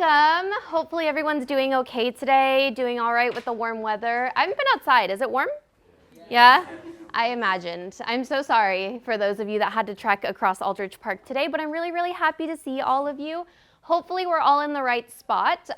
Welcome. Hopefully everyone's doing okay today, doing all right with the warm weather. I haven't been outside. Is it warm? Yeah? I imagined. I'm so sorry for those of you that had to trek across Aldrich Park today, but I'm really, really happy to see all of you. Hopefully we're all in the right spot.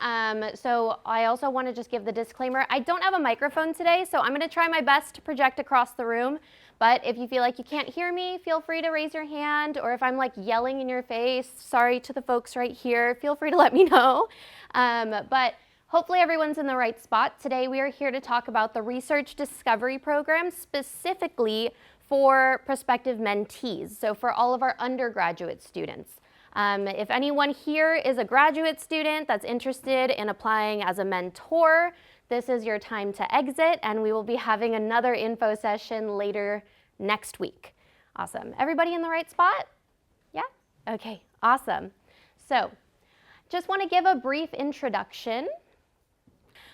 So I also want to just give the disclaimer. I don't have a microphone today, so I'm going to try my best to project across the room. But if you feel like you can't hear me, feel free to raise your hand. Or if I'm like yelling in your face, sorry to the folks right here, feel free to let me know. But hopefully everyone's in the right spot. Today we are here to talk about the Research Discovery Program, specifically for prospective mentees, so for all of our undergraduate students. If anyone here is a graduate student that's interested in applying as a mentor, this is your time to exit, and we will be having another info session later next week. Awesome. Everybody in the right spot? Yeah? Okay, awesome. So, just want to give a brief introduction.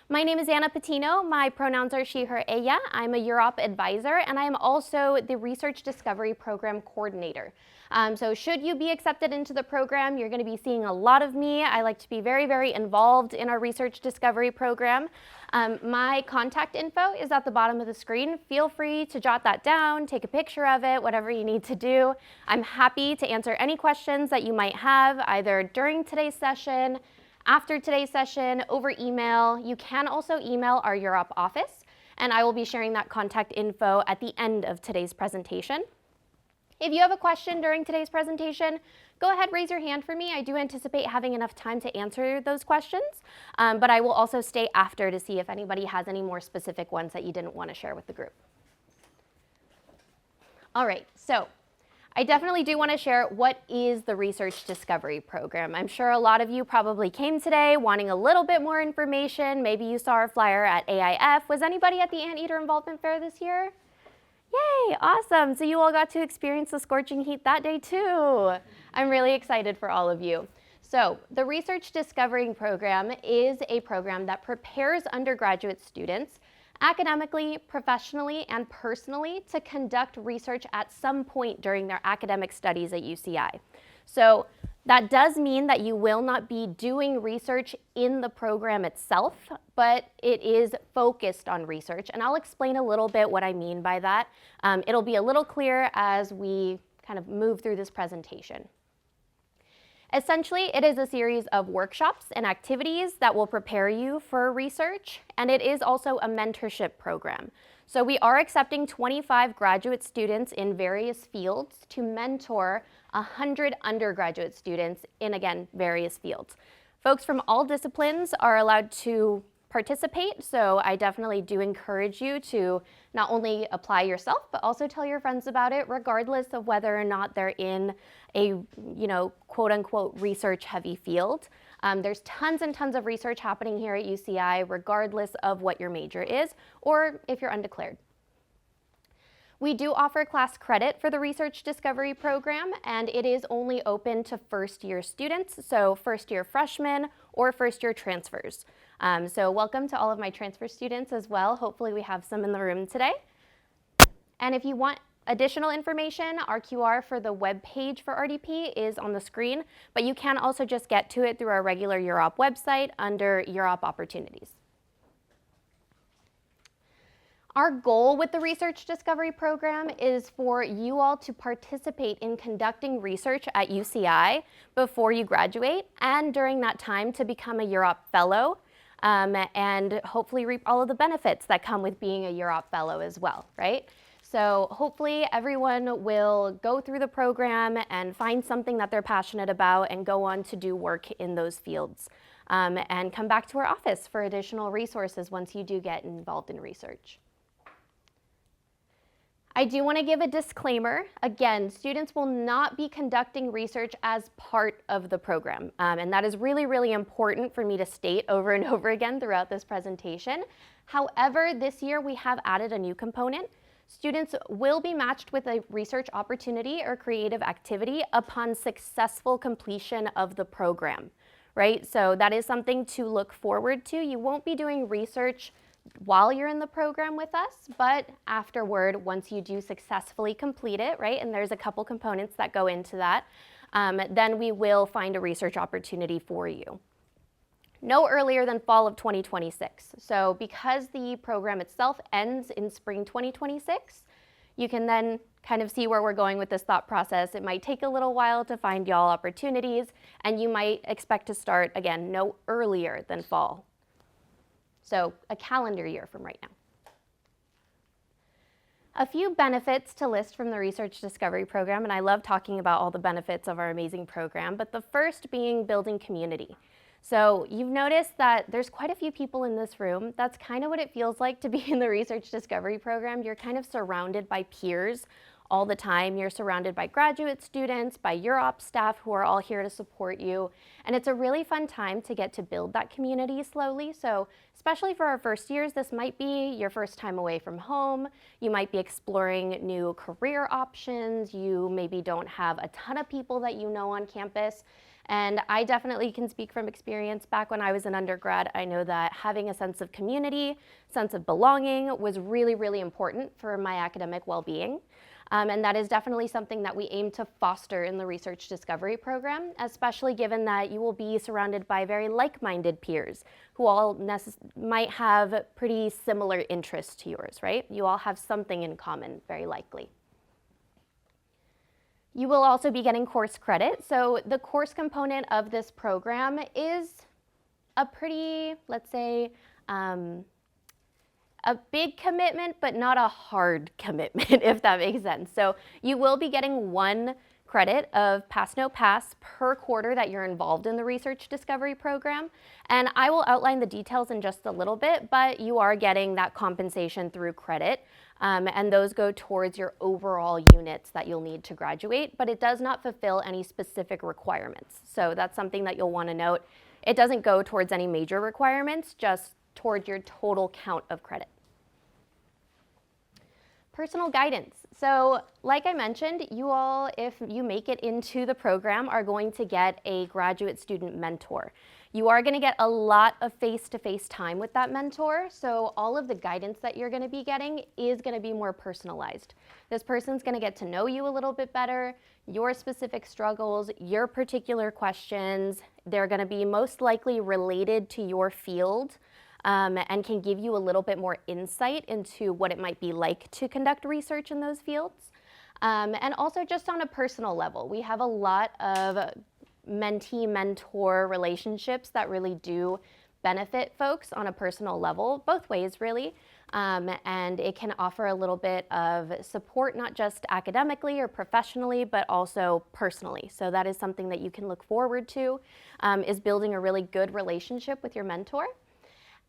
My name is Anna Patino. My pronouns are she, her, ella. I'm a Europe advisor, and I am also the Research Discovery Program Coordinator. So should you be accepted into the program, you're going to be seeing a lot of me. I like to be very, very involved in our Research Discovery Program. My contact info is at the bottom of the screen. Feel free to jot that down, take a picture of it, whatever you need to do. I'm happy to answer any questions that you might have, either during today's session, after today's session, over email. You can also email our Europe office, and I will be sharing that contact info at the end of today's presentation. If you have a question during today's presentation, go ahead, raise your hand for me. I do anticipate having enough time to answer those questions, but I will also stay after to see if anybody has any more specific ones that you didn't want to share with the group. All right, so I definitely do want to share what is the Research Discovery Program. I'm sure a lot of you probably came today wanting a little bit more information. Maybe you saw our flyer at AIF. Was anybody at the Anteater Involvement Fair this year? Yay, awesome. So you all got to experience the scorching heat that day too. I'm really excited for all of you. So the Research Discovery Program is a program that prepares undergraduate students academically, professionally, and personally to conduct research at some point during their academic studies at UCI. So that does mean that you will not be doing research in the program itself, but it is focused on research. And I'll explain a little bit what I mean by that. It'll be a little clearer as we kind of move through this presentation. Essentially, it is a series of workshops and activities that will prepare you for research, and it is also a mentorship program. So we are accepting 25 graduate students in various fields to mentor 100 undergraduate students in, again, various fields. Folks from all disciplines are allowed to participate, so I definitely do encourage you to not only apply yourself, but also tell your friends about it, regardless of whether or not they're in a, quote unquote, research heavy field. There's tons and tons of research happening here at UCI, regardless of what your major is, or if you're undeclared. We do offer class credit for the Research Discovery Program, and it is only open to first-year students, so first-year freshmen or first-year transfers. So welcome to all of my transfer students as well. Hopefully we have some in the room today. And if you want additional information, our QR for the web page for RDP is on the screen, but you can also just get to it through our regular Europe website under Europe Opportunities. Our goal with the Research Discovery Program is for you all to participate in conducting research at UCI before you graduate, and during that time to become a Europe Fellow, and hopefully reap all of the benefits that come with being a Europe Fellow as well, right? So hopefully everyone will go through the program and find something that they're passionate about and go on to do work in those fields, and come back to our office for additional resources once you do get involved in research. I do want to give a disclaimer. Again, students will not be conducting research as part of the program. And that is really, really important for me to state over and over again throughout this presentation. However, this year we have added a new component. Students will be matched with a research opportunity or creative activity upon successful completion of the program, right? So that is something to look forward to. You won't be doing research while you're in the program with us, but afterward, once you do successfully complete it, right, and there's a couple components that go into that, then we will find a research opportunity for you. no earlier than fall of 2026. So because the program itself ends in spring 2026, you can then kind of see where we're going with this thought process. It might take a little while to find y'all opportunities, and you might expect to start, again, no earlier than fall. So a calendar year from right now. A few benefits to list from the Research Discovery Program, and I love talking about all the benefits of our amazing program, but the first being building community. So you've noticed that there's quite a few people in this room. That's kind of what it feels like to be in the Research Discovery Program. You're kind of surrounded by peers all the time. You're surrounded by graduate students, by your ops staff who are all here to support you. And it's a really fun time to get to build that community slowly. So especially for our first years, this might be your first time away from home. You might be exploring new career options. You maybe don't have a ton of people that you know on campus. And I definitely can speak from experience. Back when I was an undergrad, I know that having a sense of community, sense of belonging was really, really important for my academic well-being. And that is definitely something that we aim to foster in the Research Discovery Program, especially given that you will be surrounded by very like-minded peers who all might have pretty similar interests to yours, right? You all have something in common, very likely. You will also be getting course credit. So the course component of this program is a pretty, let's say, a big commitment, but not a hard commitment, if that makes sense. So you will be getting 1 credit of pass no pass per quarter that you're involved in the Research Discovery Program. And I will outline the details in just a little bit, but you are getting that compensation through credit. And those go towards your overall units that you'll need to graduate, but it does not fulfill any specific requirements. So that's something that you'll want to note. It doesn't go towards any major requirements, just towards your total count of credit. Personal guidance. So like I mentioned, you all, if you make it into the program, are going to get a graduate student mentor. You are going to get a lot of face-to-face time with that mentor, so all of the guidance that you're going to be getting is going to be more personalized. This person's going to get to know you a little bit better, your specific struggles, your particular questions. They're going to be most likely related to your field. And can give you a little bit more insight into what it might be like to conduct research in those fields. And also just on a personal level, we have a lot of mentee-mentor relationships that really do benefit folks on a personal level, both ways really. And it can offer a little bit of support, not just academically or professionally, but also personally. So that is something that you can look forward to, is building a really good relationship with your mentor.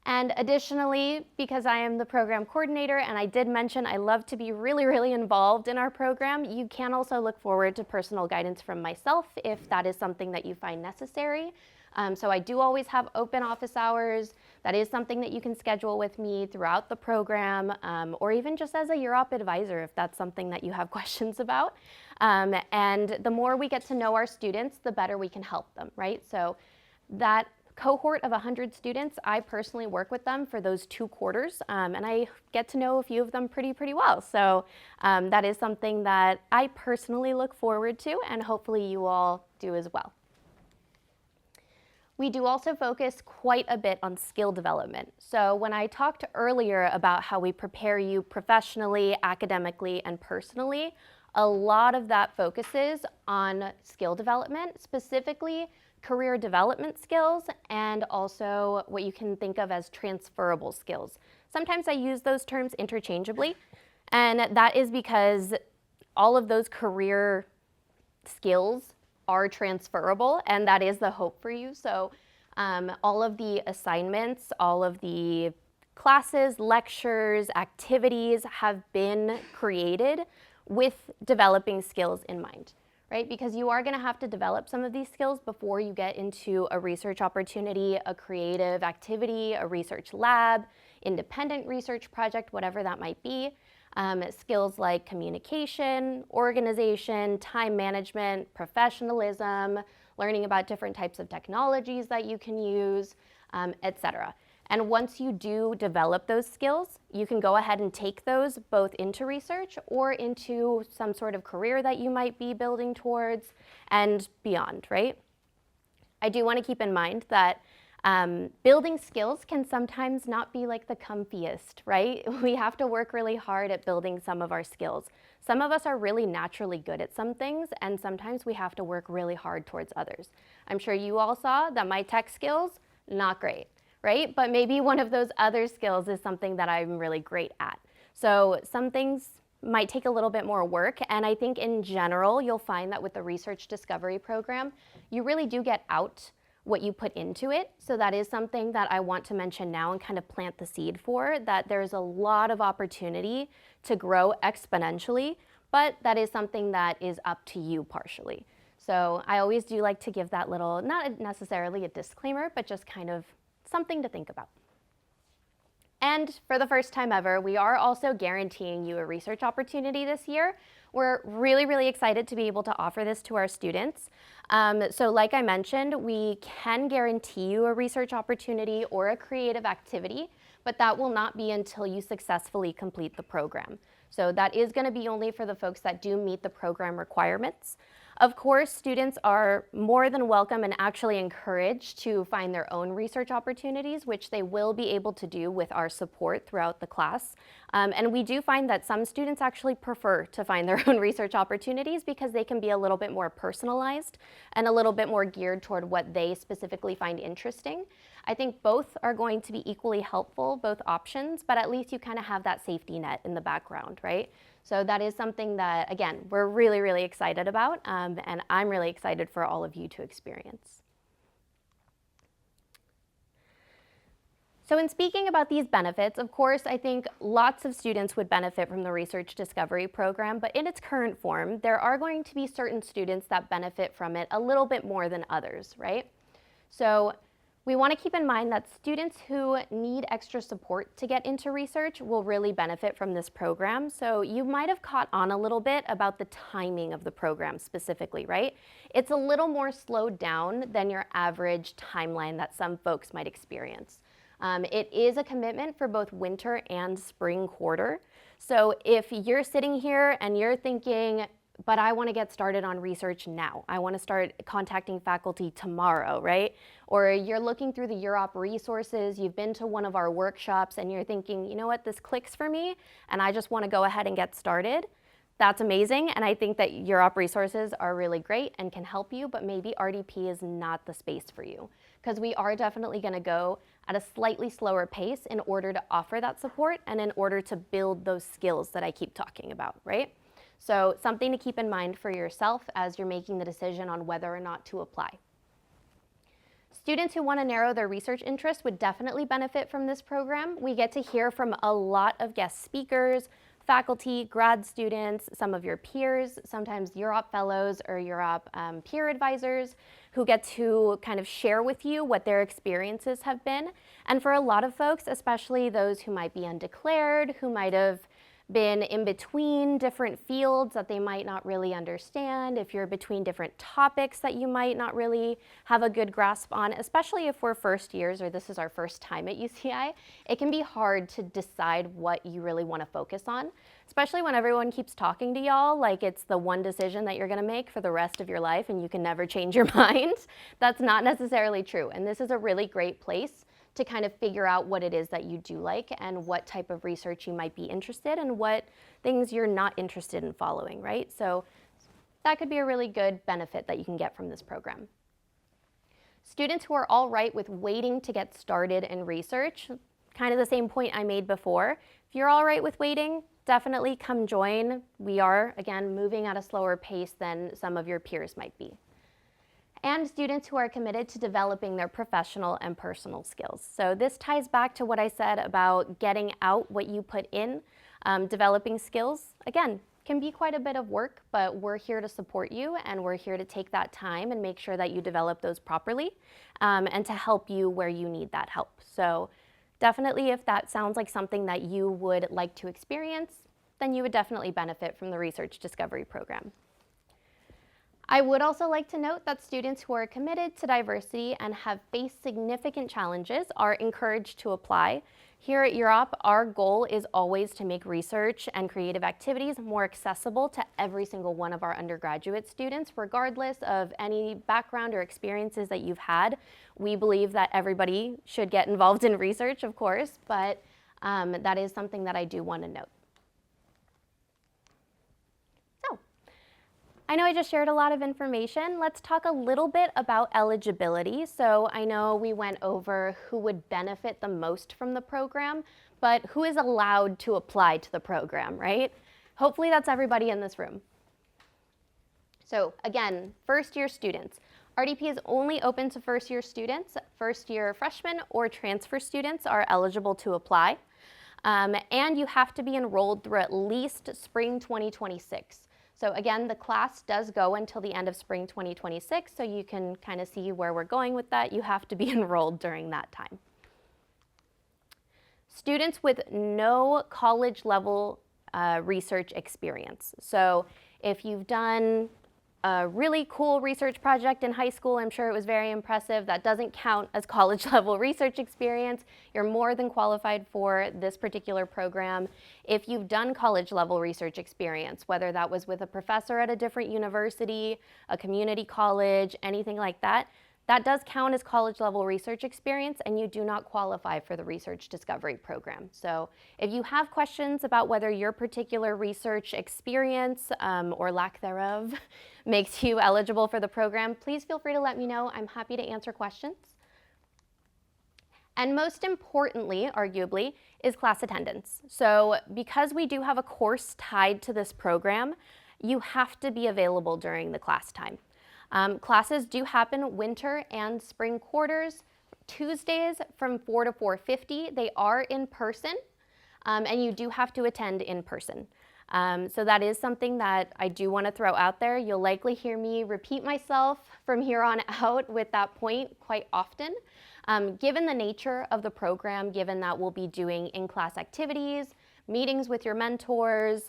And additionally, because I am the program coordinator, and I did mention I love to be really, really involved in our program, you can also look forward to personal guidance from myself if that is something that you find necessary. So I do always have open office hours. That is something that you can schedule with me throughout the program, or even just as a year op advisor if that's something that you have questions about. And the more we get to know our students, the better we can help them, right? So that cohort of 100 students, I personally work with them for those 2 quarters, and I get to know a few of them pretty well. So that is something that I personally look forward to, and hopefully you all do as well. We do also focus quite a bit on skill development. So when I talked earlier about how we prepare you professionally, academically, and personally, a lot of that focuses on skill development, specifically career development skills, and also what you can think of as transferable skills. Sometimes I use those terms interchangeably, and that is because all of those career skills are transferable, and that is the hope for you. So all of the assignments, all of the classes, lectures, activities have been created with developing skills in mind. Right? Because you are going to have to develop some of these skills before you get into a research opportunity, a creative activity, a research lab, independent research project, whatever that might be. Skills like communication, organization, time management, professionalism, learning about different types of technologies that you can use, etc. And once you do develop those skills, you can go ahead and take those both into research or into some sort of career that you might be building towards and beyond, right? I do want to keep in mind that Building skills can sometimes not be like the comfiest, right? We have to work really hard at building some of our skills. Some of us are really naturally good at some things, and sometimes we have to work really hard towards others. I'm sure you all saw that my tech skills, not great, right? But maybe one of those other skills is something that I'm really great at. So some things might take a little bit more work, and I think in general, you'll find that with the research discovery program, you really do get out what you put into it. So that is something that I want to mention now and kind of plant the seed for, that there's a lot of opportunity to grow exponentially, but that is something that is up to you partially. So I always do like to give that little, not necessarily a disclaimer, but just kind of something to think about. And for the first time ever, we are also guaranteeing you a research opportunity this year. We're really, really excited to be able to offer this to our students. So like I mentioned, we can guarantee you a research opportunity or a creative activity, but that will not be until you successfully complete the program. So that is going to be only for the folks that do meet the program requirements. Of course, students are more than welcome and actually encouraged to find their own research opportunities, which they will be able to do with our support throughout the class. And we do find that some students actually prefer to find their own research opportunities because they can be a little bit more personalized and a little bit more geared toward what they specifically find interesting. I think both are going to be equally helpful, both options, but at least you kind of have that safety net in the background, right? So that is something that, again, we're really, really excited about, and I'm really excited for all of you to experience. So in speaking about these benefits, of course, I think lots of students would benefit from the Research Discovery Program, but in its current form, there are going to be certain students that benefit from it a little bit more than others, right? So we want to keep in mind that students who need extra support to get into research will really benefit from this program. So you might have caught on a little bit about the timing of the program specifically, right? It's a little more slowed down than your average timeline that some folks might experience. It is a commitment for both winter and spring quarter. So if you're sitting here and you're thinking, but I want to get started on research now. I want to start contacting faculty tomorrow, right? Or you're looking through the UROP resources, you've been to one of our workshops and you're thinking, you know what, this clicks for me and I just want to go ahead and get started. That's amazing, and I think that UROP resources are really great and can help you, but maybe RDP is not the space for you, because we are definitely going to go at a slightly slower pace in order to offer that support and in order to build those skills that I keep talking about, right? So something to keep in mind for yourself as you're making the decision on whether or not to apply. Students who want to narrow their research interests would definitely benefit from this program. We get to hear from a lot of guest speakers, faculty, grad students, some of your peers, sometimes UROP fellows or UROP peer advisors who get to kind of share with you what their experiences have been. And for a lot of folks, especially those who might be undeclared, who might have been in between different fields that they might not really understand, if you're between different topics that you might not really have a good grasp on, especially if we're first years or this is our first time at UCI, it can be hard to decide what you really want to focus on, especially when everyone keeps talking to y'all like it's the one decision that you're going to make for the rest of your life and you can never change your mind. That's not necessarily true, and this is a really great place to kind of figure out what it is that you do like and what type of research you might be interested in and what things you're not interested in following, right? So that could be a really good benefit that you can get from this program. Students who are all right with waiting to get started in research, kind of the same point I made before. If you're all right with waiting, definitely come join. We are, again, moving at a slower pace than some of your peers might be. And students who are committed to developing their professional and personal skills. So this ties back to what I said about getting out what you put in. Developing skills, again, can be quite a bit of work, but we're here to support you and we're here to take that time and make sure that you develop those properly and to help you where you need that help. So definitely if that sounds like something that you would like to experience, then you would definitely benefit from the Research Discovery Program. I would also like to note that students who are committed to diversity and have faced significant challenges are encouraged to apply. Here at UROP, our goal is always to make research and creative activities more accessible to every single one of our undergraduate students, regardless of any background or experiences that you've had. We believe that everybody should get involved in research, of course, but that is something that I do want to note. So, I know I just shared a lot of information. Let's talk a little bit about eligibility. So I know we went over who would benefit the most from the program, but who is allowed to apply to the program, right? Hopefully that's everybody in this room. So again, first-year students. RDP is only open to first-year students. First-year freshmen or transfer students are eligible to apply. And you have to be enrolled through at least spring 2026. So again, the class does go until the end of spring 2026, so you can kind of see where we're going with that. You have to be enrolled during that time. Students with no college level research experience. So if you've done a really cool research project in high school, I'm sure it was very impressive, that doesn't count as college level research experience. You're more than qualified for this particular program. If you've done college level research experience, whether that was with a professor at a different university, a community college, anything like that, that does count as college level research experience, and you do not qualify for the research discovery program. So if you have questions about whether your particular research experience or lack thereof makes you eligible for the program, please feel free to let me know. I'm happy to answer questions. And most importantly, arguably, is class attendance. So because we do have a course tied to this program, you have to be available during the class time. Classes do happen winter and spring quarters, Tuesdays from 4 to 4:50. They are in person, and you do have to attend in person. So that is something that I do want to throw out there. You'll likely hear me repeat myself from here on out with that point quite often. Given the nature of the program, given that we'll be doing in-class activities, meetings with your mentors,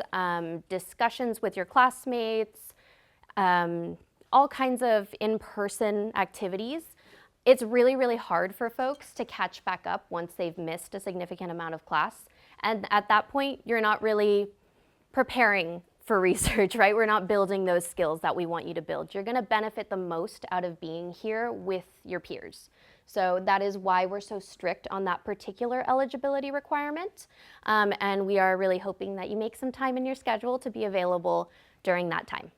discussions with your classmates, all kinds of in-person activities, it's really, really hard for folks to catch back up once they've missed a significant amount of class. And at that point, you're not really preparing for research, right? We're not building those skills that we want you to build. You're gonna benefit the most out of being here with your peers. So that is why we're so strict on that particular eligibility requirement. And we are really hoping that you make some time in your schedule to be available during that time.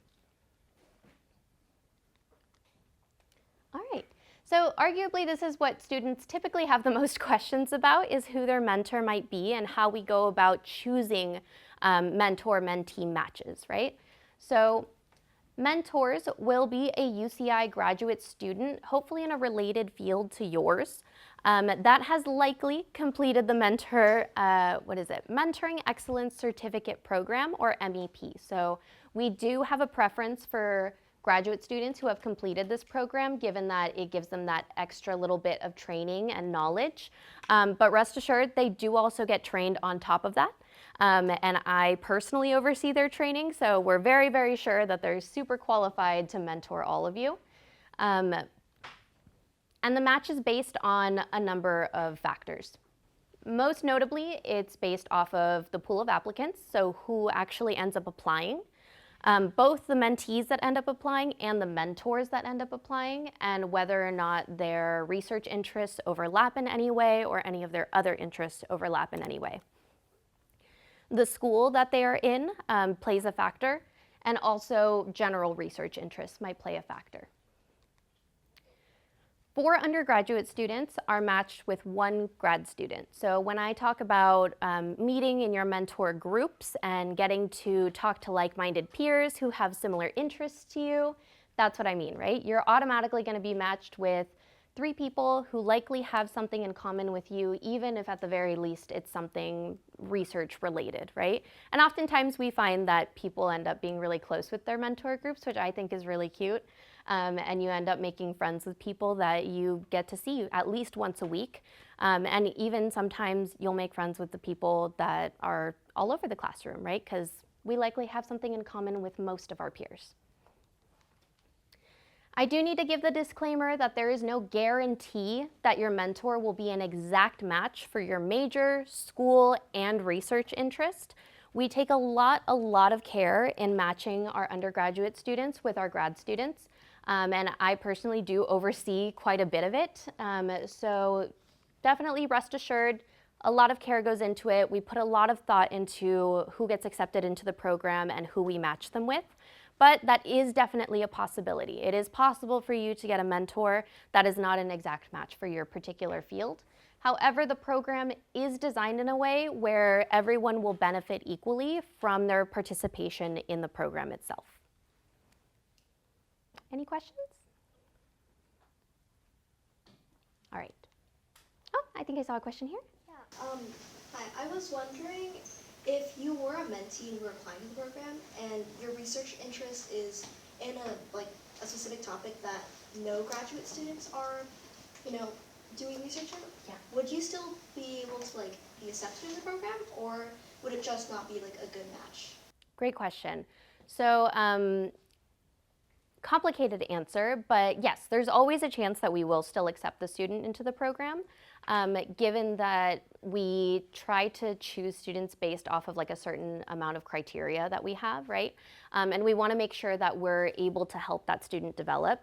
All right, so arguably this is what students typically have the most questions about, is who their mentor might be and how we go about choosing mentor-mentee matches, right? So mentors will be a UCI graduate student, hopefully in a related field to yours, that has likely completed the Mentoring Excellence Certificate Program, or MEP. So we do have a preference for graduate students who have completed this program, given that it gives them that extra little bit of training and knowledge. But rest assured, they do also get trained on top of that. And I personally oversee their training, so we're very, very sure that they're super qualified to mentor all of you. And the match is based on a number of factors. Most notably, it's based off of the pool of applicants, so who actually ends up applying. Both the mentees that end up applying and the mentors that end up applying, and whether or not their research interests overlap in any way or any of their other interests overlap in any way. The school that they are in plays a factor, and also general research interests might play a factor. 4 undergraduate students are matched with 1 grad student. So when I talk about meeting in your mentor groups and getting to talk to like-minded peers who have similar interests to you, that's what I mean, right? You're automatically going to be matched with 3 people who likely have something in common with you, even if at the very least it's something research related, right? And oftentimes we find that people end up being really close with their mentor groups, which I think is really cute. And you end up making friends with people that you get to see at least once a week. And even sometimes you'll make friends with the people that are all over the classroom, right? Because we likely have something in common with most of our peers. I do need to give the disclaimer that there is no guarantee that your mentor will be an exact match for your major, school, and research interest. We take a lot of care in matching our undergraduate students with our grad students. And I personally do oversee quite a bit of it. So definitely rest assured, a lot of care goes into it. We put a lot of thought into who gets accepted into the program and who we match them with. But that is definitely a possibility. It is possible for you to get a mentor that is not an exact match for your particular field. However, the program is designed in a way where everyone will benefit equally from their participation in the program itself. Any questions? All right. Oh, I think I saw a question here. Yeah. Hi. I was wondering if you were a mentee and you were applying to the program, and your research interest is in a specific topic that no graduate students are, doing research in. Yeah. Would you still be able to be accepted in the program, or would it just not be a good match? Great question. So, complicated answer, but yes, there's always a chance that we will still accept the student into the program, given that we try to choose students based off of a certain amount of criteria that we have, right? And we want to make sure that we're able to help that student develop.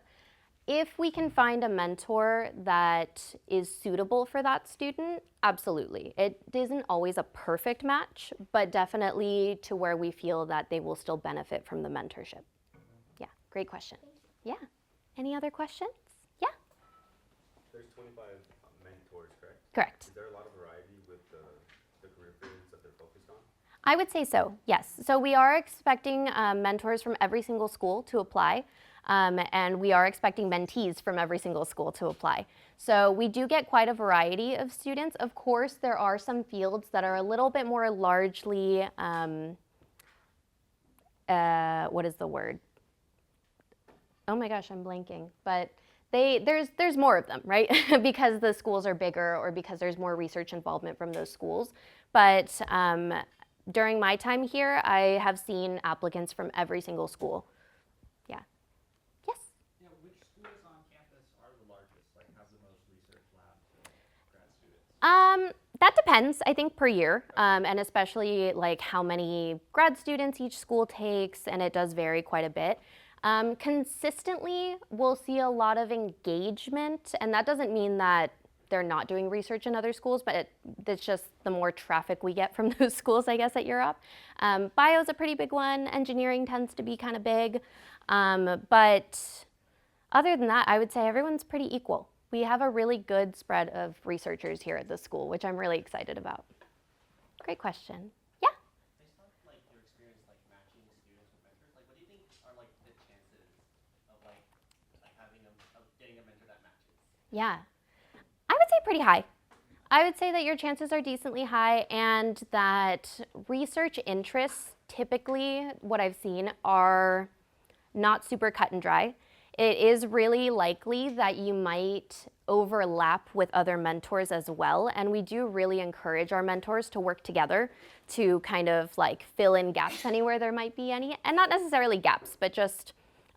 If we can find a mentor that is suitable for that student, absolutely. It isn't always a perfect match, but definitely to where we feel that they will still benefit from the mentorship. Yeah, great question. Yeah. Any other questions? Yeah? There's 25 mentors, correct? Correct. Is there a lot of variety with the career fields that they're focused on? I would say so, yes. So we are expecting mentors from every single school to apply. And we are expecting mentees from every single school to apply. So we do get quite a variety of students. Of course, there are some fields that are a little bit more largely, what is the word? Oh my gosh, I'm blanking. But there's more of them, right? Because the schools are bigger or because there's more research involvement from those schools. But during my time here, I have seen applicants from every single school. That depends, I think, per year, and especially how many grad students each school takes, and it does vary quite a bit. Consistently, we'll see a lot of engagement, and that doesn't mean that they're not doing research in other schools, but it's just the more traffic we get from those schools, I guess, at Europe. Bio is a pretty big one. Engineering tends to be kind of big. But other than that, I would say everyone's pretty equal. We have a really good spread of researchers here at the school, which I'm really excited about. Great question. Yeah? Based on your experience matching students with mentors, what do you think are the chances of getting a mentor that matches? Yeah. I would say pretty high. I would say that your chances are decently high, and that research interests typically, what I've seen, are not super cut and dry. It is really likely that you might overlap with other mentors as well, and we do really encourage our mentors to work together to kind of fill in gaps anywhere there might be any, and not necessarily gaps, but just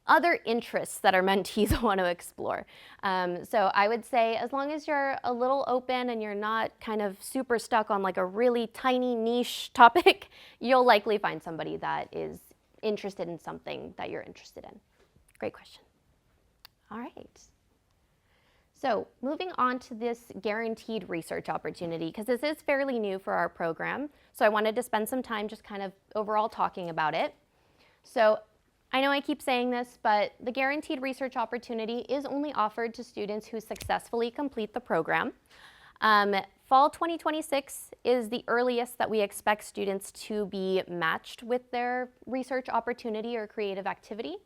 other interests that our mentees want to explore. So I would say as long as you're a little open and you're not kind of super stuck on a really tiny niche topic, you'll likely find somebody that is interested in something that you're interested in. Great question. All right. So moving on to this guaranteed research opportunity, because this is fairly new for our program. So I wanted to spend some time just kind of overall talking about it. So I know I keep saying this, but the guaranteed research opportunity is only offered to students who successfully complete the program. Fall 2026 is the earliest that we expect students to be matched with their research opportunity or creative activity.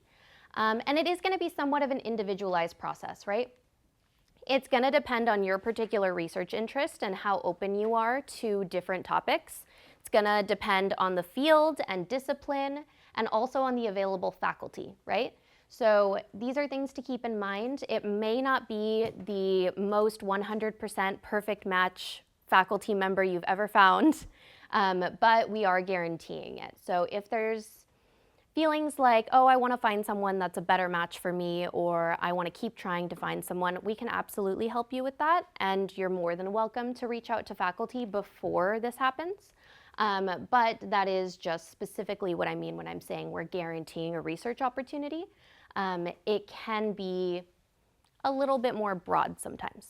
And it is going to be somewhat of an individualized process, right? It's going to depend on your particular research interest and how open you are to different topics. It's going to depend on the field and discipline, and also on the available faculty, right? So these are things to keep in mind. It may not be the most 100% perfect match faculty member you've ever found, but we are guaranteeing it. So if there's feelings like, oh, I want to find someone that's a better match for me, or I want to keep trying to find someone, we can absolutely help you with that, and you're more than welcome to reach out to faculty before this happens. But that is just specifically what I mean when I'm saying we're guaranteeing a research opportunity. it can be a little bit more broad sometimes.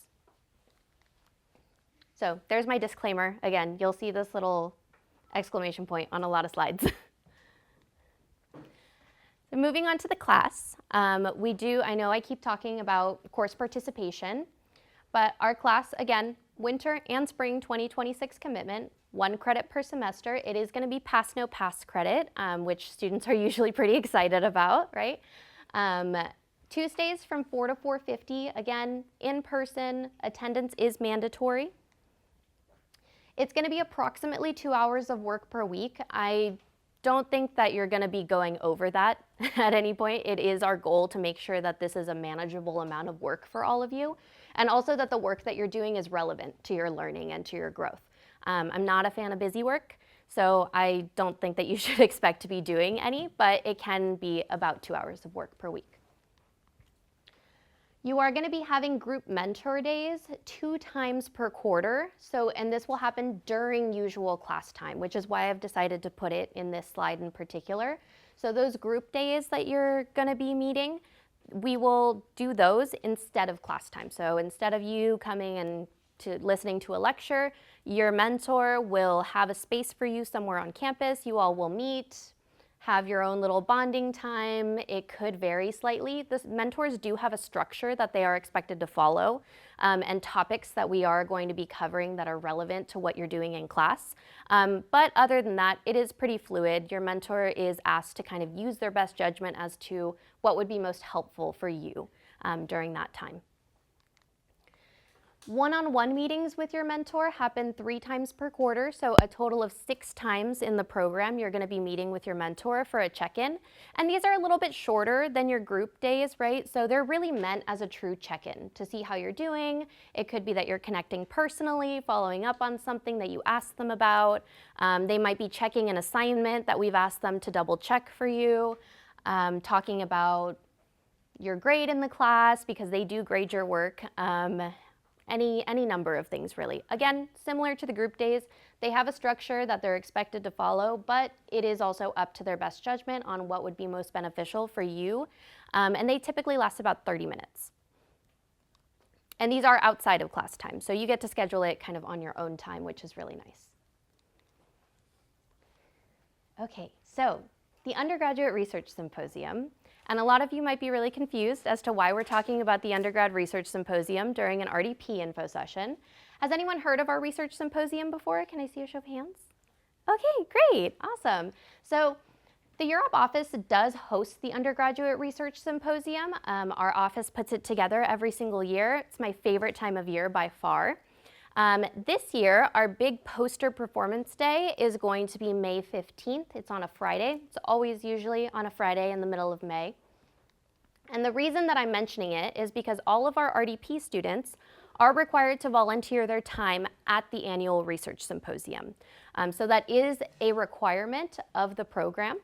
So there's my disclaimer. Again, you'll see this little exclamation point on a lot of slides. So moving on to the class, I know I keep talking about course participation, but our class, again, winter and spring 2026 commitment, 1 credit per semester. It is going to be pass no pass credit, which students are usually pretty excited about, right? Tuesdays from 4 to 4:50, again, in person, attendance is mandatory. It's going to be approximately 2 hours of work per week. I don't think that you're going to be going over that at any point. It is our goal to make sure that this is a manageable amount of work for all of you, and also that the work that you're doing is relevant to your learning and to your growth. I'm not a fan of busy work, so I don't think that you should expect to be doing any, but it can be about 2 hours of work per week. You are going to be having group mentor days 2 times per quarter. And this will happen during usual class time, which is why I've decided to put it in this slide in particular. So those group days that you're going to be meeting, we will do those instead of class time. So instead of you coming and listening to a lecture, your mentor will have a space for you somewhere on campus. You all will meet, have your own little bonding time. It could vary slightly. The mentors do have a structure that they are expected to follow, and topics that we are going to be covering that are relevant to what you're doing in class. But other than that, it is pretty fluid. Your mentor is asked to kind of use their best judgment as to what would be most helpful for you during that time. One-on-one meetings with your mentor happen 3 times per quarter, so a total of 6 times in the program you're going to be meeting with your mentor for a check-in. And these are a little bit shorter than your group days, right? So they're really meant as a true check-in to see how you're doing. It could be that you're connecting personally, following up on something that you asked them about. They might be checking an assignment that we've asked them to double check for you, talking about your grade in the class because they do grade your work. Any number of things, really. Again, similar to the group days, they have a structure that they're expected to follow, but it is also up to their best judgment on what would be most beneficial for you. And they typically last about 30 minutes. And these are outside of class time, so you get to schedule it kind of on your own time, which is really nice. Okay, so the Undergraduate Research Symposium. And a lot of you might be really confused as to why we're talking about the Undergrad Research Symposium during an RDP info session. Has anyone heard of our research symposium before? Can I see a show of hands? Okay, great, awesome. So the Europe office does host the Undergraduate Research Symposium. Our office puts it together every single year. It's my favorite time of year by far. This year, our big poster performance day is going to be May 15th. It's on a Friday. It's always usually on a Friday in the middle of May. And the reason that I'm mentioning it is because all of our RDP students are required to volunteer their time at the annual research symposium. So that is a requirement of the program.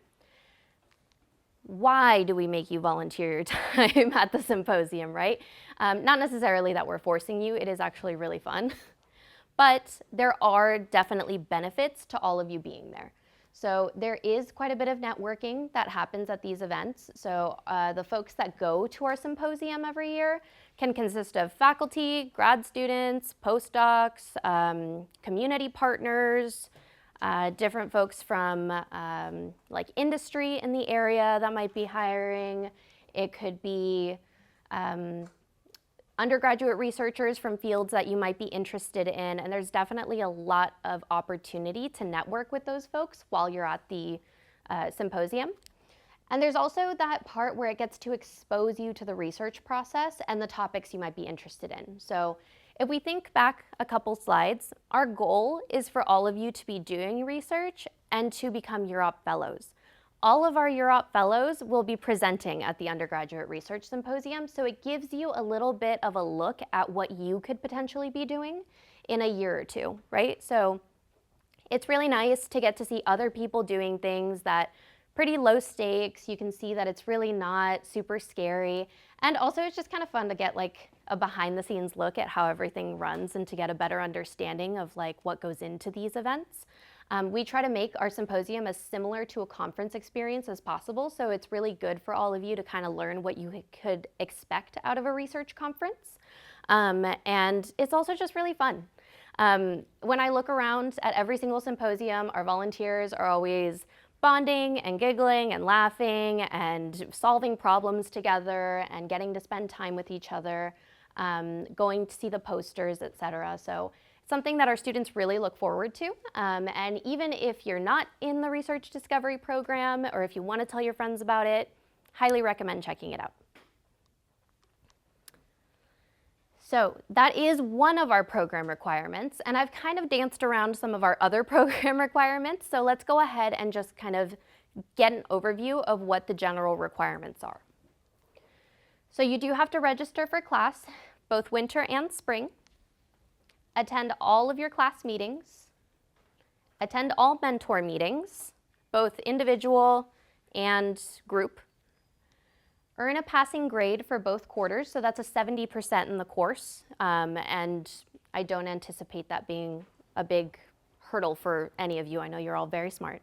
Why do we make you volunteer your time at the symposium, right? Not necessarily that we're forcing you. It is actually really fun. But there are definitely benefits to all of you being there. So there is quite a bit of networking that happens at these events. So the folks that go to our symposium every year can consist of faculty, grad students, postdocs, community partners, different folks from like industry in the area that might be hiring. It could be undergraduate researchers from fields that you might be interested in, and there's definitely a lot of opportunity to network with those folks while you're at the symposium. And there's also that part where it gets to expose you to the research process and the topics you might be interested in. So if we think back a couple slides, our goal is for all of you to be doing research and to become Europe Fellows. All of our Europe Fellows will be presenting at the Undergraduate Research Symposium, so it gives you a little bit of a look at what you could potentially be doing in a year or two, right? So it's really nice to get to see other people doing things that pretty low stakes. You can see that it's really not super scary. And also it's just kind of fun to get like a behind the scenes look at how everything runs and to get a better understanding of like what goes into these events. We try to make our symposium as similar to a conference experience as possible, so it's really good for all of you to kind of learn what you could expect out of a research conference. And it's also just really fun. When I look around at every single symposium, our volunteers are always bonding and giggling and laughing and solving problems together and getting to spend time with each other, going to see the posters, etc. So it's something that our students really look forward to. And even if you're not in the research discovery program, or if you want to tell your friends about it, highly recommend checking it out. So that is one of our program requirements, and I've kind of danced around some of our other program requirements, so let's go ahead and just kind of get an overview of what the general requirements are. So you do have to register for class, both winter and spring, attend all of your class meetings, attend all mentor meetings, both individual and group, earn a passing grade for both quarters, so that's a 70% in the course, and I don't anticipate that being a big hurdle for any of you. I know you're all very smart.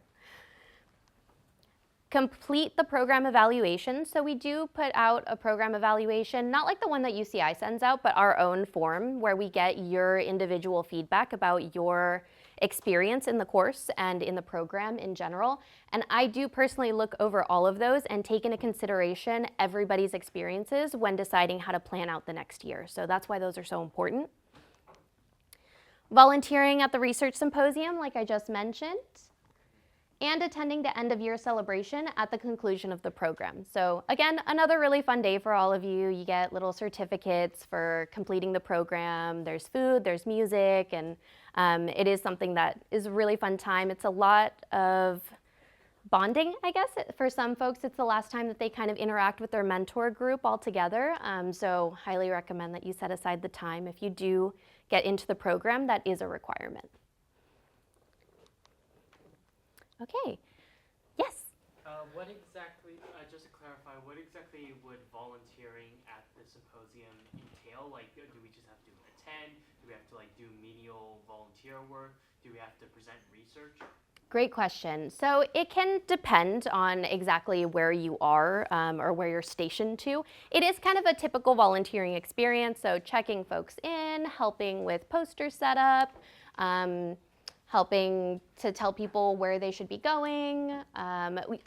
Complete the program evaluation. So we do put out a program evaluation, not like the one that UCI sends out, but our own form where we get your individual feedback about your experience in the course and in the program in general. And I do personally look over all of those and take into consideration everybody's experiences when deciding how to plan out the next year. So that's why those are so important. Volunteering at the research symposium, like I just mentioned, and attending the end of year celebration at the conclusion of the program. So again, another really fun day for all of you. You get little certificates for completing the program. There's food, there's music, and it is something that is a really fun time. It's a lot of bonding, I guess. For some folks, it's the last time that they kind of interact with their mentor group all together. So highly recommend that you set aside the time. If you do get into the program, that is a requirement. Okay, yes? What exactly, just to clarify, what exactly would volunteering at the symposium entail? Like, do we just have to attend? Do we have to do menial volunteer work? Do we have to present research? Great question. So it can depend on exactly where you are or where you're stationed to. It is kind of a typical volunteering experience, so checking folks in, helping with poster setup, helping to tell people where they should be going.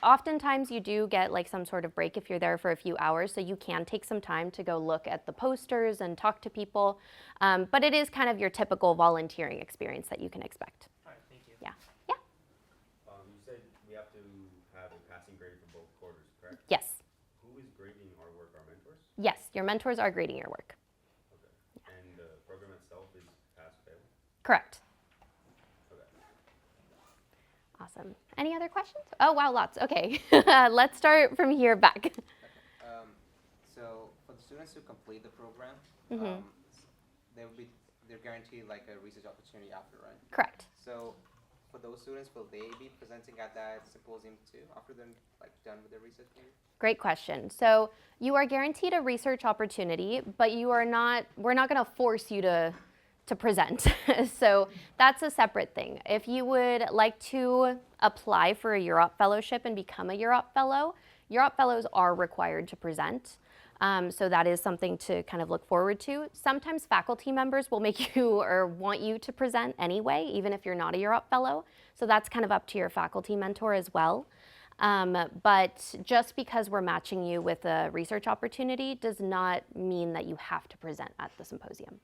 Oftentimes you do get some sort of break if you're there for a few hours, so you can take some time to go look at the posters and talk to people. But it is kind of your typical volunteering experience that you can expect. All right, thank you. Yeah. Yeah. You said we have to have a passing grade for both quarters, correct? Yes. Who is grading our work, our mentors? Yes, your mentors are grading your work. Okay. And the program itself is pass-fail? Correct. Okay. Awesome. Any other questions? Oh, wow, lots. Okay. Let's start from here back. So for the students who complete the program, Mhm. they're guaranteed a research opportunity after, right? Correct. So for those students, will they be presenting at that symposium too after they're done with their research maybe? Great question. So you are guaranteed a research opportunity, but we're not going to force you to present. So that's a separate thing. If you would like to apply for a Europe Fellowship and become a Europe Fellow, Europe Fellows are required to present. So that is something to kind of look forward to. Sometimes faculty members will make you or want you to present anyway, even if you're not a Europe Fellow. So that's kind of up to your faculty mentor as well. But just because we're matching you with a research opportunity does not mean that you have to present at the symposium.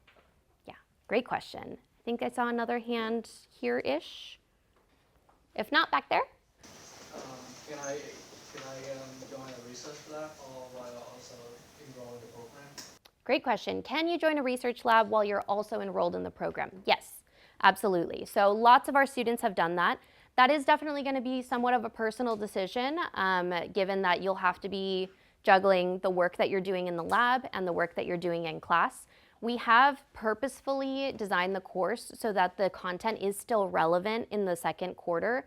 Yeah, great question. I think I saw another hand here-ish. If not, back there. Can I join a research lab or while also enroll in the program? Great question. Can you join a research lab while you're also enrolled in the program? Yes, absolutely. So lots of our students have done that. That is definitely going to be somewhat of a personal decision, given that you'll have to be juggling the work that you're doing in the lab and the work that you're doing in class. We have purposefully designed the course so that the content is still relevant in the second quarter.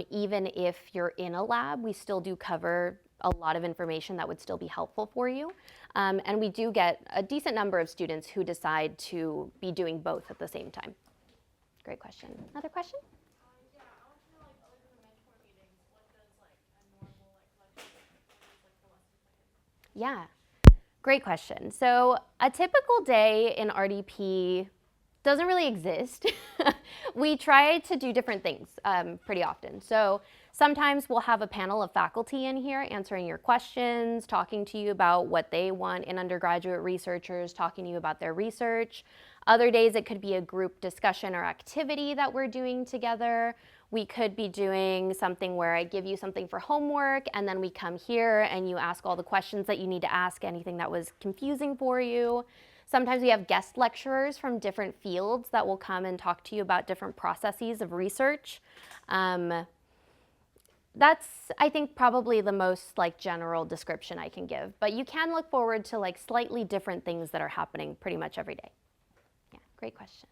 Even if you're in a lab, we still do cover a lot of information that would still be helpful for you. And we do get a decent number of students who decide to be doing both at the same time. Great question. Another question? Yeah, Yeah, great question. So a typical day in RDP doesn't really exist. We try to do different things pretty often. So sometimes we'll have a panel of faculty in here answering your questions, talking to you about what they want in undergraduate researchers, talking to you about their research. Other days it could be a group discussion or activity that we're doing together. We could be doing something where I give you something for homework and then we come here and you ask all the questions that you need to ask, anything that was confusing for you. Sometimes we have guest lecturers from different fields that will come and talk to you about different processes of research. That's, I think, probably the most like general description I can give, but you can look forward to like slightly different things that are happening pretty much every day. Yeah, great question.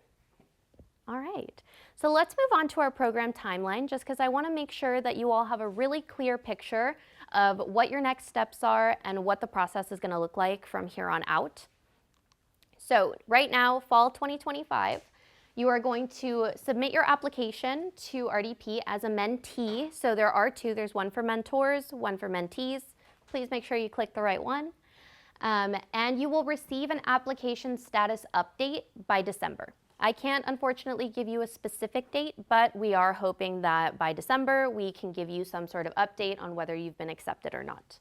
All right, so let's move on to our program timeline just because I want to make sure that you all have a really clear picture of what your next steps are and what the process is going to look like from here on out. So right now, fall 2025, you are going to submit your application to RDP as a mentee. So there are two. There's one for mentors, one for mentees. Please make sure you click the right one. And you will receive an application status update by December. I can't unfortunately give you a specific date, but we are hoping that by December we can give you some sort of update on whether you've been accepted or not.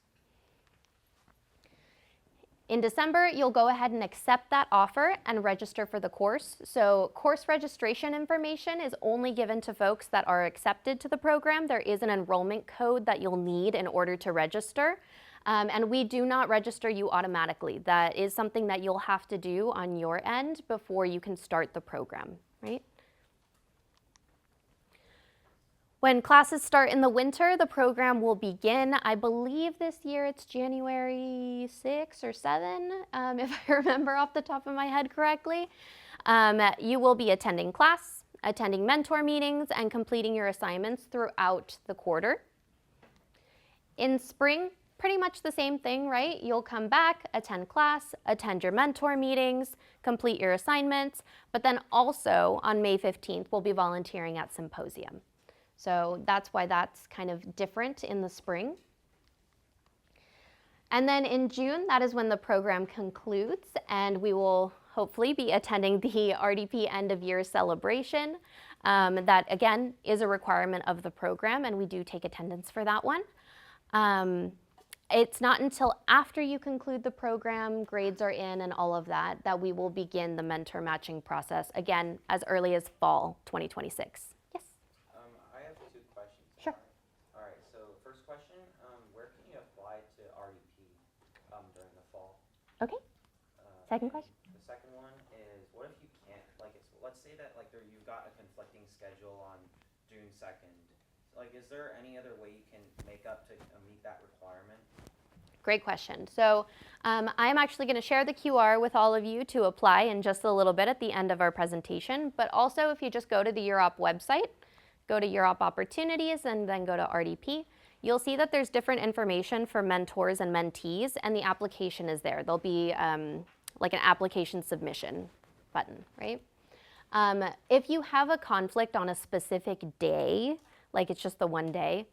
In December, you'll go ahead and accept that offer and register for the course. So course registration information is only given to folks that are accepted to the program. There is an enrollment code that you'll need in order to register. And we do not register you automatically. That is something that you'll have to do on your end before you can start the program, right? When classes start in the winter, the program will begin. I believe this year it's January 6 or 7, if I remember off the top of my head correctly. You will be attending class, attending mentor meetings, and completing your assignments throughout the quarter. In spring, pretty much the same thing, right? You'll come back, attend class, attend your mentor meetings, complete your assignments, but then also on May 15th, we'll be volunteering at Symposium. So that's why that's kind of different in the spring. And then in June, that is when the program concludes, and we will hopefully be attending the RDP end of year celebration. That again is a requirement of the program, and we do take attendance for that one. It's not until after you conclude the program, grades are in and all of that, that we will begin the mentor matching process, again, as early as fall 2026. Yes? I have two questions. Sure. All right, so first question, where can you apply to RDP during the fall? Okay. Second And question? The second one is, what if you can't, like, let's say that like you've got a conflicting schedule on June 2nd. Like, is there any other way you can make up to meet that requirement? Great question. So I'm actually going to share the QR with all of you to apply in just a little bit at the end of our presentation. But also, if you just go to the UROP website, go to UROP Opportunities, and then go to RDP, you'll see that there's different information for mentors and mentees, and the application is there. There'll be like an application submission button, right? If you have a conflict on a specific day, like it's just the one day,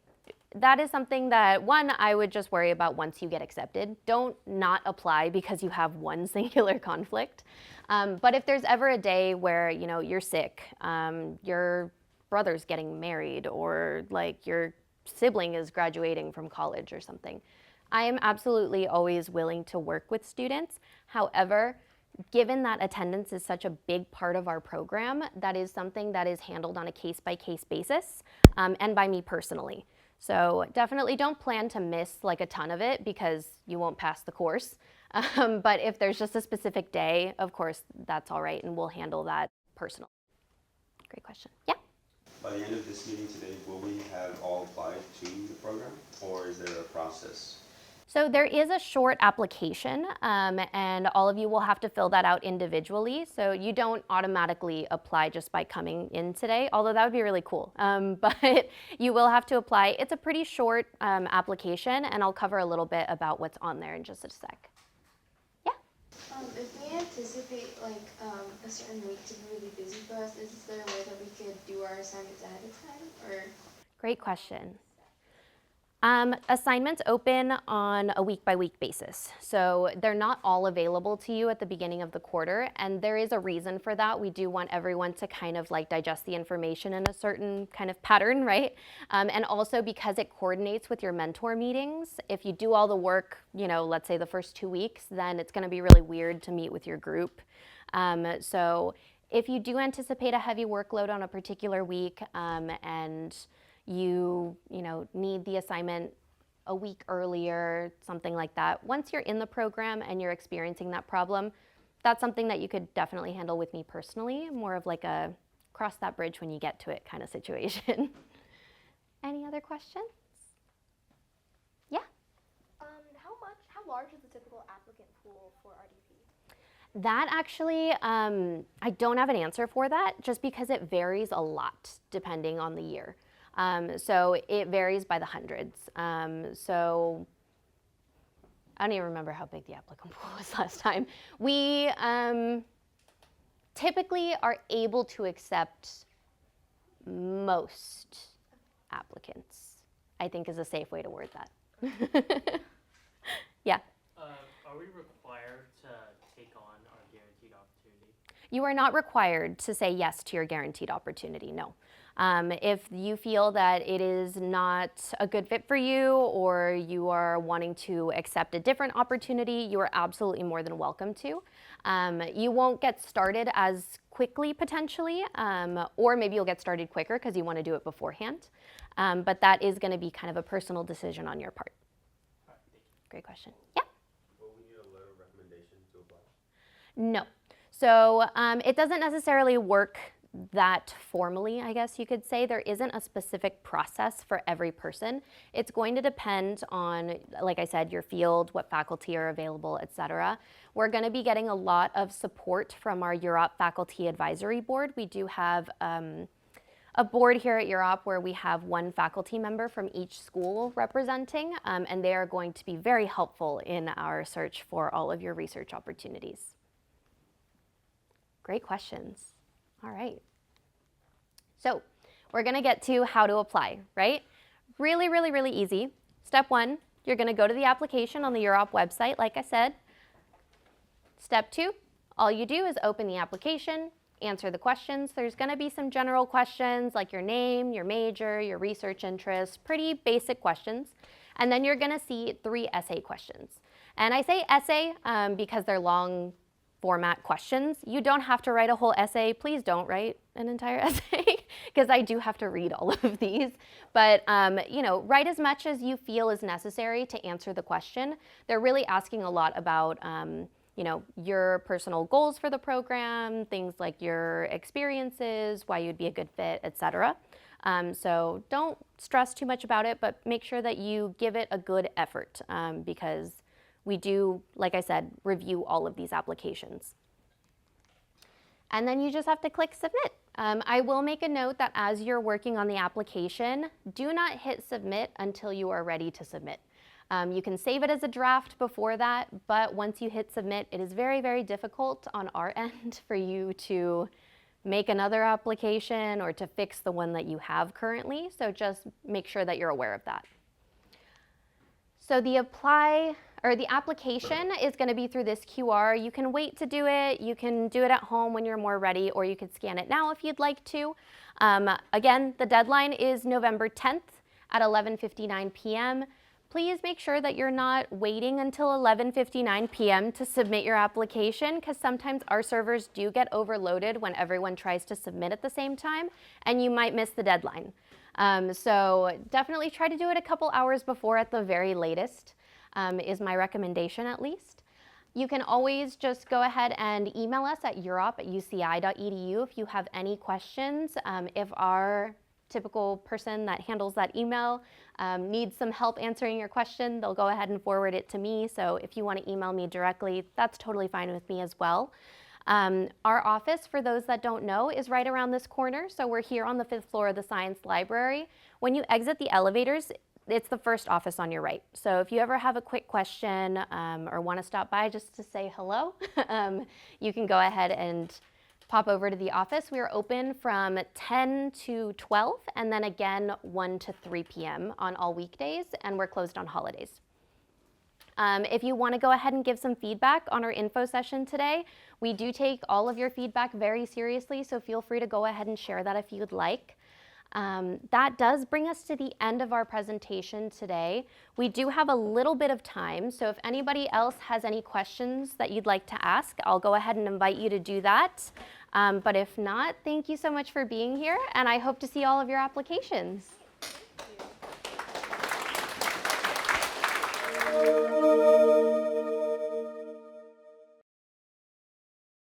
that is something that, one, I would just worry about once you get accepted. Don't not apply because you have one singular conflict. But if there's ever a day where, you know, you're sick, your brother's getting married, or like your sibling is graduating from college or something, I am absolutely always willing to work with students. However, given that attendance is such a big part of our program, that is something that is handled on a case-by-case basis, and by me personally. So definitely don't plan to miss like a ton of it because you won't pass the course. But if there's just a specific day, of course, that's all right, and we'll handle that personally. Great question. Yeah? By the end of this meeting today, will we have all applied to the program, or is there a process? So there is a short application, and all of you will have to fill that out individually. So you don't automatically apply just by coming in today, although that would be really cool. But you will have to apply. It's a pretty short application, and I'll cover a little bit about what's on there in just a sec. Yeah? If we anticipate like a certain week to be really busy for us, is there a way that we could do our assignments ahead of time, or? Great question. Assignments open on a week-by-week basis. So they're not all available to you at the beginning of the quarter, and there is a reason for that. We do want everyone to kind of like digest the information in a certain kind of pattern, right? And also because it coordinates with your mentor meetings. If you do all the work, let's say the first 2 weeks, then it's gonna be really weird to meet with your group. So if you do anticipate a heavy workload on a particular week and you need the assignment a week earlier, something like that. Once you're in the program and you're experiencing that problem, that's something that you could definitely handle with me personally, more of like a cross that bridge when you get to it kind of situation. Any other questions? Yeah? How large is the typical applicant pool for RDP? That actually, I don't have an answer for that just because it varies a lot depending on the year. So it varies by the hundreds. So I don't even remember how big the applicant pool was last time. We typically are able to accept most applicants, I think is a safe way to word that. Yeah. Are we required to take on our guaranteed opportunity? You are not required to say yes to your guaranteed opportunity, no. If you feel that it is not a good fit for you or you are wanting to accept a different opportunity, you are absolutely more than welcome to. You won't get started as quickly potentially, or maybe you'll get started quicker because you want to do it beforehand. But that is going to be kind of a personal decision on your part. All right, thank you. Great question. Yeah? Will we need a letter of recommendation to apply? No. So it doesn't necessarily work that formally, I guess you could say. There isn't a specific process for every person. It's going to depend on, like I said, your field, what faculty are available, etc. We're going to be getting a lot of support from our UROP Faculty Advisory Board. We do have a board here at UROP where we have one faculty member from each school representing, and they are going to be very helpful in our search for all of your research opportunities. Great questions. All right. So we're going to get to how to apply, right? Really, really, really easy. Step one, you're going to go to the application on the UROP website, like I said. Step two, all you do is open the application, answer the questions. There's going to be some general questions like your name, your major, your research interests, pretty basic questions. And then you're going to see 3 essay questions. And I say essay because they're long format questions. You don't have to write a whole essay. Please don't write an entire essay because I do have to read all of these. But write as much as you feel is necessary to answer the question. They're really asking a lot about your personal goals for the program, things like your experiences, why you'd be a good fit, etc. So don't stress too much about it, but make sure that you give it a good effort because we do, like I said, review all of these applications. And then you just have to click submit. I will make a note that as you're working on the application, do not hit submit until you are ready to submit. You can save it as a draft before that, but once you hit submit, it is very, very difficult on our end for you to make another application or to fix the one that you have currently. So just make sure that you're aware of that. So the application is going to be through this QR. You can wait to do it. You can do it at home when you're more ready, or you could scan it now if you'd like to. Again, the deadline is November 10th at 11:59 p.m. Please make sure that you're not waiting until 11:59 p.m. to submit your application because sometimes our servers do get overloaded when everyone tries to submit at the same time, and you might miss the deadline. So definitely try to do it a couple hours before at the very latest, is my recommendation at least. You can always just go ahead and email us at urop@uci.edu if you have any questions. If our typical person that handles that email needs some help answering your question, they'll go ahead and forward it to me. So if you want to email me directly, that's totally fine with me as well. Our office, for those that don't know, is right around this corner. So we're here on the 5th floor of the Science Library. When you exit the elevators, it's the first office on your right. So if you ever have a quick question or want to stop by just to say hello, you can go ahead and pop over to the office. We are open from 10 to 12 and then again 1 to 3 p.m. on all weekdays, and we're closed on holidays. If you want to go ahead and give some feedback on our info session today, we do take all of your feedback very seriously, so feel free to go ahead and share that if you'd like. That does bring us to the end of our presentation today. We do have a little bit of time, so if anybody else has any questions that you'd like to ask, I'll go ahead and invite you to do that. But if not, thank you so much for being here, and I hope to see all of your applications. Thank you.